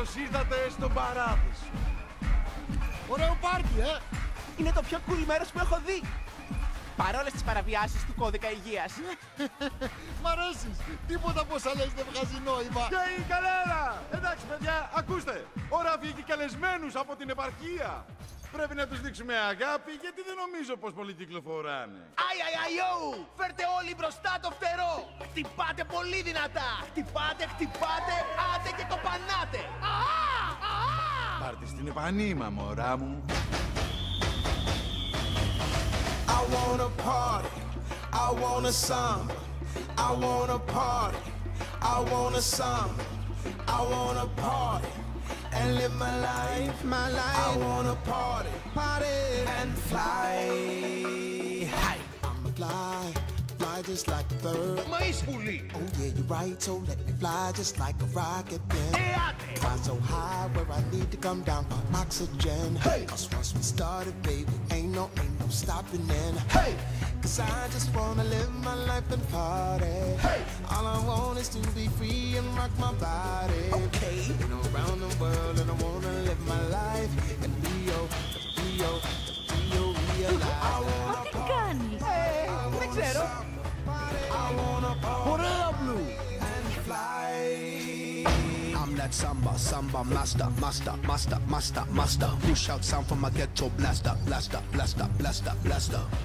Καλώς ήρθατε στον Παράδεισο. Ωραίο πάρτι, Είναι το πιο cool μέρος που έχω δει. Παρόλες τις παραβιάσεις του κώδικα υγείας. Μ' αρέσεις. Τίποτα από όσα λες δεν βγάζει νόημα. Και η καλέρα! Εντάξει, παιδιά, ακούστε. Ώρα βγήκε καλεσμένους από την επαρχία. Πρέπει να τους δείξουμε αγάπη, γιατί δεν νομίζω πως πολλοί κυκλοφοράνε. Αι, αι, αι, ω! Φέρτε όλοι μπροστά το φτερό! Χτυπάτε πολύ δυνατά! Χτυπάτε, χτυπάτε, άντε και κοπανάτε! Πάρτε στην επανήμα, μωρά μου. I wanna party, I wanna samba, I wanna party, I wanna samba, I wanna party and live my life, I wanna party, and fly. Hey, I'ma fly just like a bird. Μα είσαι πουλί! Oh yeah, you're right, so let me fly just like a rocket then. Fly so high where I need to come down for oxygen. Hey, 'cause once we started, baby, ain't no stopping then. Hey, 'cause I just wanna live my life and party. Hey, all I want is to be free and rock my body. Okay, you know, around the world and I wanna live my life in Rio, Rio, realize. I wanna party. Δεν ξέρω. I wanna party. Ωραία, Blue. And fly. I'm that samba master, master. Push out sound from my ghetto blaster.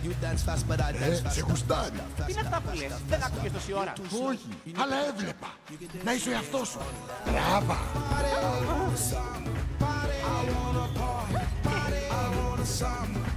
You dance fast, but I dance fast. Σε γουστάρει. Τι είναι αυτά που λες, δεν άκουγες τόση ώρα. Όχι, αλλά έβλεπα. Να είσαι ο εαυτός σου. Μπράβο. I wanna party, I wanna samba.